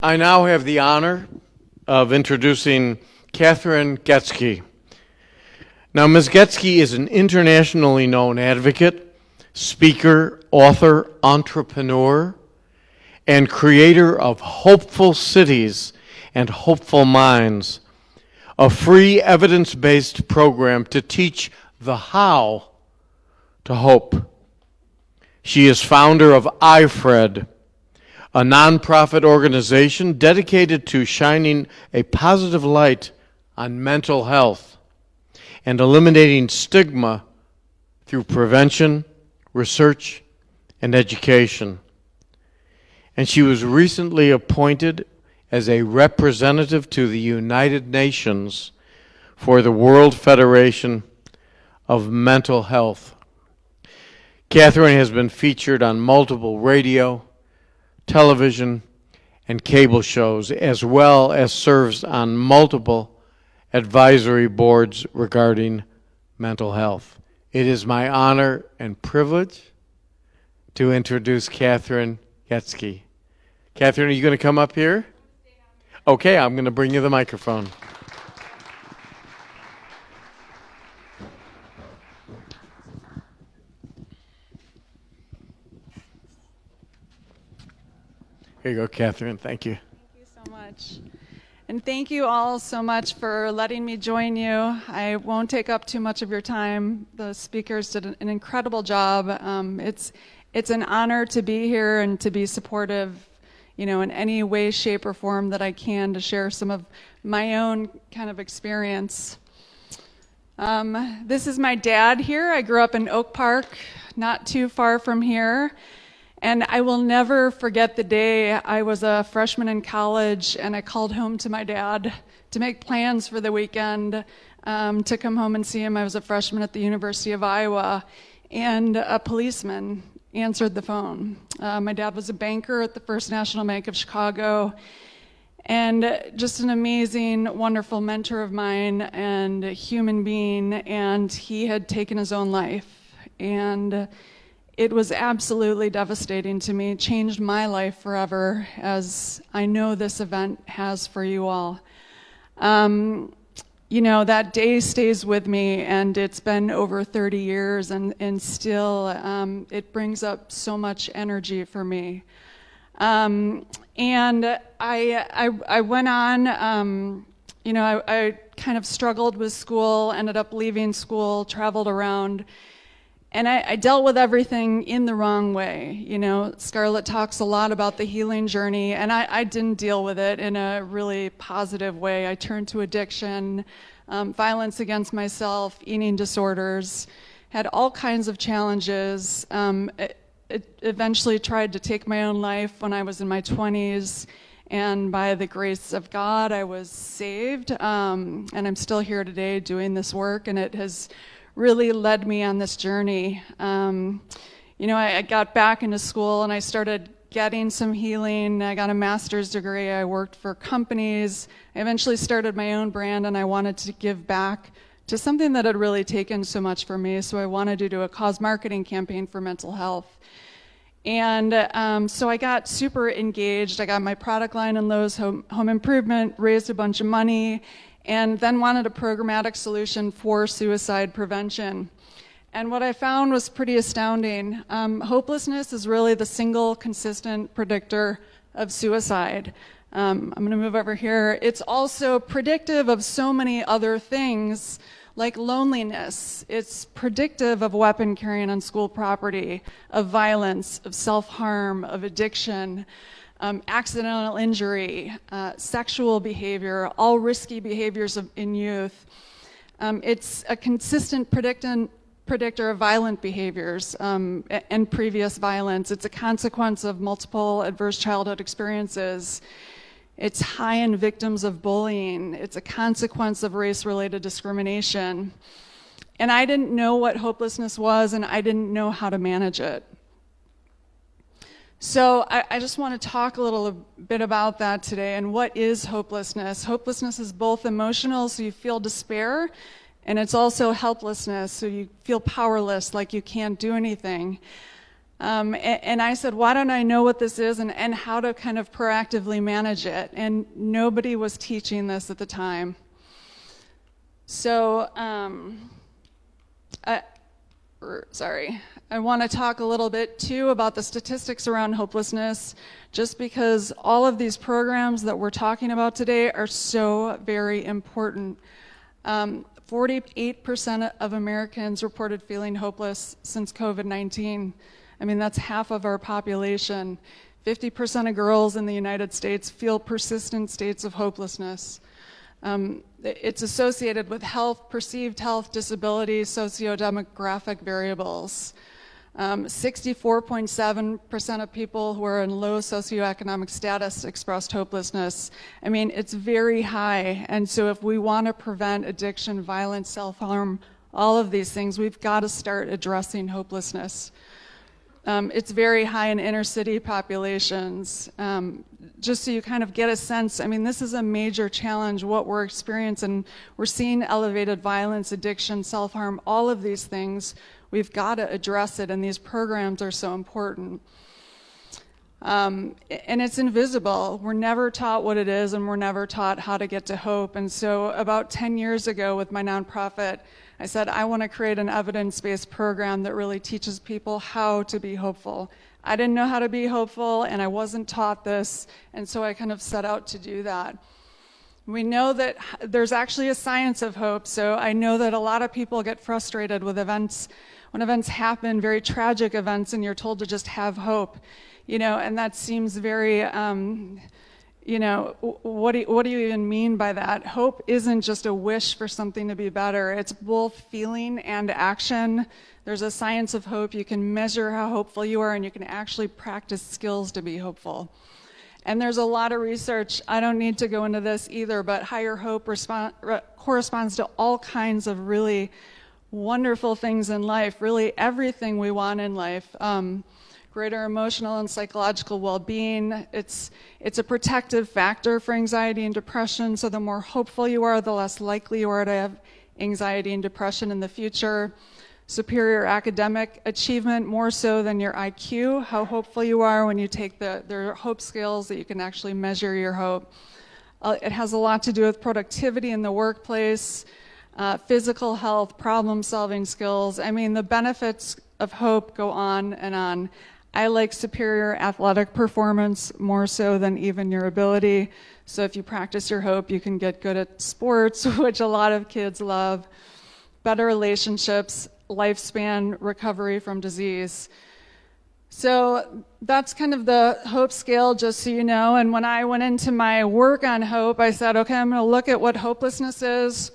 I now have the honor of introducing Kathryn Goetzke. Now, Ms. Goetzke is an internationally known advocate, speaker, author, entrepreneur, and creator of Hopeful Cities and Hopeful Minds, a free evidence-based program to teach the how to hope. She is founder of iFred, a nonprofit organization dedicated to shining a positive light on mental health and eliminating stigma through prevention, research, and education. And she was recently appointed as a representative to the United Nations for the World Federation of Mental Health. Kathryn has been featured on multiple radio, television, and cable shows, as well as serves on multiple advisory boards regarding mental health. It is my honor and privilege to introduce Kathryn Goetzke. Kathryn, are you going to come up here? Okay, I'm going to bring you the microphone. Here you go, Kathryn. Thank you. Thank you so much. And thank you all so much for letting me join you. I won't take up too much of your time. The speakers did an incredible job. It's an honor to be here and to be supportive, in any way, shape, or form that I can to share some of my own kind of experience. This is my dad here. I grew up in Oak Park, not too far from here. And I will never forget the day I was a freshman in college and I called home to my dad to make plans for the weekend to come home and see him. I was a freshman at the University of Iowa, and a policeman answered the phone. My dad was a banker at the First National Bank of Chicago, and just an amazing, wonderful mentor of mine and a human being, and he had taken his own life. And it was absolutely devastating to me. It changed my life forever, as I know this event has for you all. That day stays with me, and it's been over 30 years, and still it brings up so much energy for me. And I went on, I kind of struggled with school, ended up leaving school, traveled around, and I dealt with everything in the wrong way. Scarlett talks a lot about the healing journey, and I didn't deal with it in a really positive way. I turned to addiction, violence against myself, eating disorders, had all kinds of challenges. It eventually tried to take my own life when I was in my 20s, and by the grace of God, I was saved, and I'm still here today doing this work, and it has really led me on this journey. I got back into school and I started getting some healing. I got a master's degree. I worked for companies. I eventually started my own brand, and I wanted to give back to something that had really taken so much for me. So I wanted to do a cause marketing campaign for mental health. And so I got super engaged. I got my product line in Lowe's Home Improvement, raised a bunch of money, and then wanted a programmatic solution for suicide prevention. And what I found was pretty astounding. Hopelessness is really the single consistent predictor of suicide. I'm going to move over here. It's also predictive of so many other things, like loneliness. It's predictive of weapon carrying on school property, of violence, of self-harm, of addiction, accidental injury, sexual behavior, all risky behaviors in youth. It's a consistent predictor of violent behaviors and previous violence. It's a consequence of multiple adverse childhood experiences. It's high in victims of bullying. It's a consequence of race-related discrimination. And I didn't know what hopelessness was, and I didn't know how to manage it. So I just want to talk a little bit about that today. And what is hopelessness? Hopelessness is both emotional, so you feel despair, and it's also helplessness, so you feel powerless, like you can't do anything. And I said, why don't I know what this is and how to kind of proactively manage it? And nobody was teaching this at the time. So, I want to talk a little bit too about the statistics around hopelessness, just because all of these programs that we're talking about today are so very important. 48% of Americans reported feeling hopeless since COVID-19. I mean, that's half of our population. 50% of girls in the United States feel persistent states of hopelessness. It's associated with health, perceived health, disability, sociodemographic variables. 64.7% of people who are in low socioeconomic status expressed hopelessness. I mean, it's very high. And so if we want to prevent addiction, violence, self-harm, all of these things, we've got to start addressing hopelessness. It's very high in inner city populations. Just so you kind of get a sense, I mean, this is a major challenge, what we're experiencing. We're seeing elevated violence, addiction, self-harm, all of these things. We've got to address it, and these programs are so important. And it's invisible. We're never taught what it is, and we're never taught how to get to hope. And so about 10 years ago with my nonprofit, I said, I want to create an evidence-based program that really teaches people how to be hopeful. I didn't know how to be hopeful, and I wasn't taught this, and so I kind of set out to do that. We know that there's actually a science of hope, so I know that a lot of people get frustrated with events, when events happen, very tragic events, and you're told to just have hope, and that seems very, what do you even mean by that? Hope isn't just a wish for something to be better. It's both feeling and action. There's a science of hope. You can measure how hopeful you are, and you can actually practice skills to be hopeful. And there's a lot of research. I don't need to go into this either, but higher hope corresponds to all kinds of really wonderful things in life, really everything we want in life. Greater emotional and psychological well-being. It's a protective factor for anxiety and depression, so the more hopeful you are, the less likely you are to have anxiety and depression in the future. Superior academic achievement, more so than your IQ, how hopeful you are when you take there are hope scales that you can actually measure your hope. It has a lot to do with productivity in the workplace, physical health, problem-solving skills. I mean, the benefits of hope go on and on. I like superior athletic performance more so than even your ability. So if you practice your hope, you can get good at sports, which a lot of kids love. Better relationships, lifespan, recovery from disease. So that's kind of the hope scale, just so you know. And when I went into my work on hope, I said, okay, I'm going to look at what hopelessness is,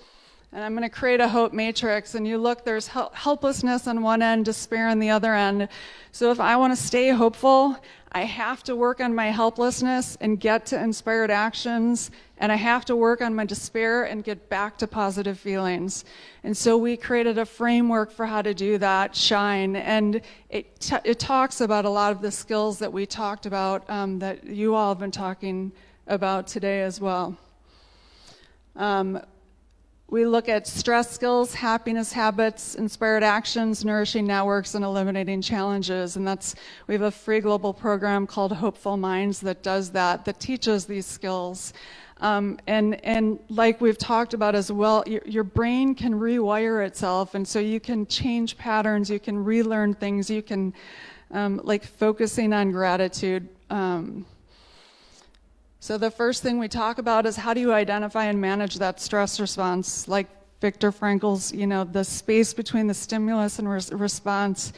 and I'm going to create a hope matrix. And you look, there's helplessness on one end, despair on the other end. So if I want to stay hopeful, I have to work on my helplessness and get to inspired actions, and I have to work on my despair and get back to positive feelings. And so we created a framework for how to do that, SHINE, and it talks about a lot of the skills that we talked about that you all have been talking about today as well. We look at stress skills, happiness habits, inspired actions, nourishing networks, and eliminating challenges. And we have a free global program called Hopeful Minds that does that teaches these skills. And like we've talked about as well, your brain can rewire itself, and so you can change patterns, you can relearn things, you can, like focusing on gratitude. So the first thing we talk about is how do you identify and manage that stress response, like Viktor Frankl's, the space between the stimulus and response.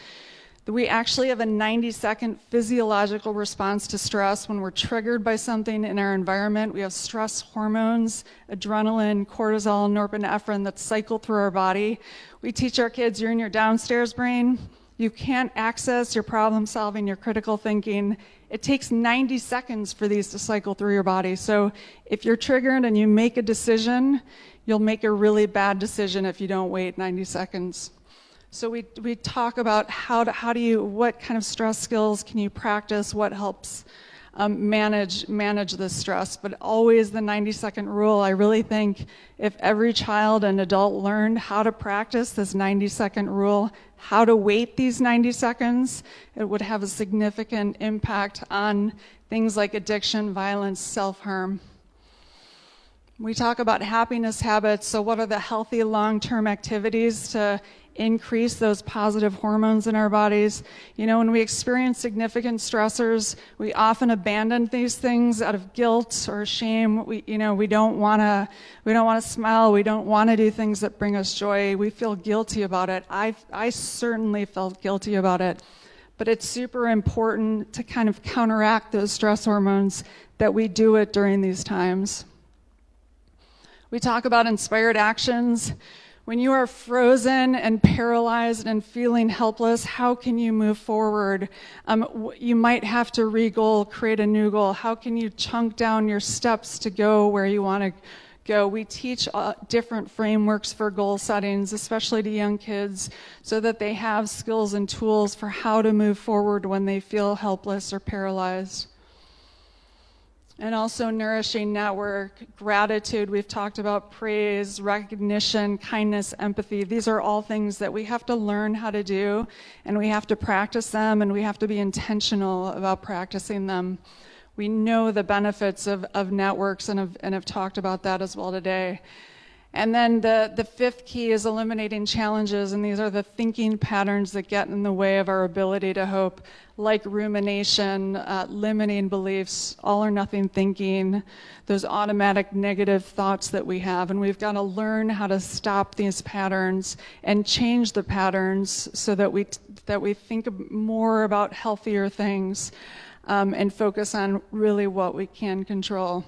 We actually have a 90-second physiological response to stress when we're triggered by something in our environment. We have stress hormones, adrenaline, cortisol, norepinephrine that cycle through our body. We teach our kids, you're in your downstairs brain. You can't access your problem solving, your critical thinking. It takes 90 seconds for these to cycle through your body. So if you're triggered and you make a decision, you'll make a really bad decision if you don't wait 90 seconds. So we talk about what kind of stress skills can you practice, what helps. manage the stress. But always the 90-second rule. I really think if every child and adult learned how to practice this 90-second rule, how to wait these 90 seconds, it would have a significant impact on things like addiction, violence, self-harm. We talk about happiness habits, so what are the healthy long-term activities to increase those positive hormones in our bodies? You know, when we experience significant stressors, we often abandon these things out of guilt or shame. We don't want to smile. We don't want to do things that bring us joy. We feel guilty about it. I certainly felt guilty about it. But it's super important to kind of counteract those stress hormones that we do it during these times. We talk about inspired actions. When you are frozen and paralyzed and feeling helpless, how can you move forward? You might have to re-goal, create a new goal. How can you chunk down your steps to go where you want to go? We teach different frameworks for goal settings, especially to young kids, so that they have skills and tools for how to move forward when they feel helpless or paralyzed. And also nourishing network, gratitude. We've talked about praise, recognition, kindness, empathy. These are all things that we have to learn how to do, and we have to practice them, and we have to be intentional about practicing them. We know the benefits of networks and have talked about that as well today. And then the fifth key is eliminating challenges, and these are the thinking patterns that get in the way of our ability to hope, like rumination, limiting beliefs, all or nothing thinking, those automatic negative thoughts that we have. And we've got to learn how to stop these patterns and change the patterns so that we think more about healthier things and focus on really what we can control.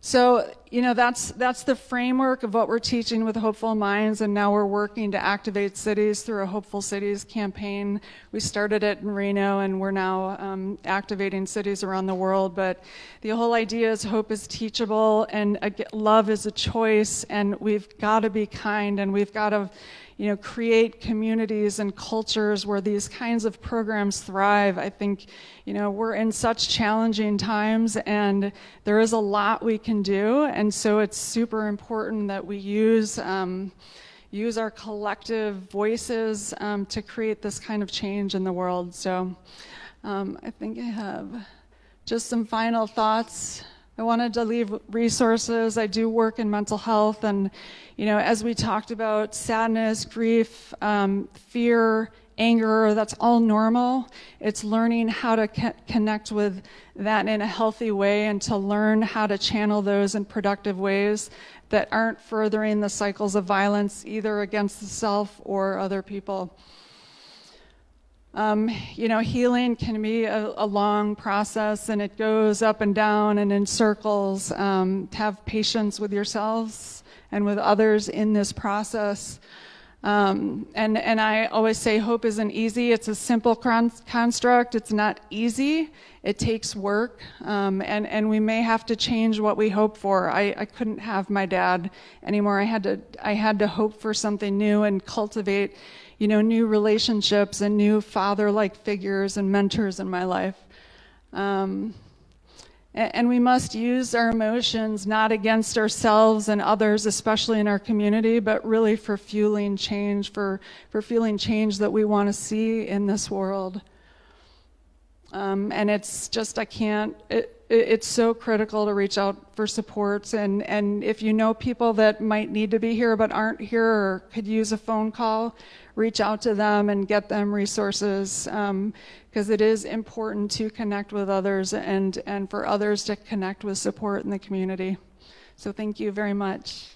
So, you know, that's the framework of what we're teaching with Hopeful Minds, and now we're working to activate cities through a Hopeful Cities campaign. We started it in Reno, and we're now activating cities around the world. But the whole idea is hope is teachable, and love is a choice, and we've got to be kind, and we've got to, you know, create communities and cultures where these kinds of programs thrive. I think, you know, we're in such challenging times, and there is a lot we can do, and so it's super important that we use our collective voices to create this kind of change in the world. So I think I have just some final thoughts. I wanted to leave resources. I do work in mental health, and, you know, as we talked about, sadness, grief, fear, anger, that's all normal. It's learning how to connect with that in a healthy way, and to learn how to channel those in productive ways that aren't furthering the cycles of violence either against the self or other people. You know, healing can be a long process, and it goes up and down and in circles. Have patience with yourselves and with others in this process. And I always say hope isn't easy. It's a simple construct. It's not easy. It takes work, and we may have to change what we hope for. I couldn't have my dad anymore. I had to hope for something new and cultivate, you know, new relationships and new father-like figures and mentors in my life. And we must use our emotions not against ourselves and others, especially in our community, but really for fueling change, for feeling change that we want to see in this world. And it's just, it's so critical to reach out for supports. And if you know people that might need to be here but aren't here or could use a phone call, reach out to them and get them resources, because it is important to connect with others and for others to connect with support in the community. So thank you very much.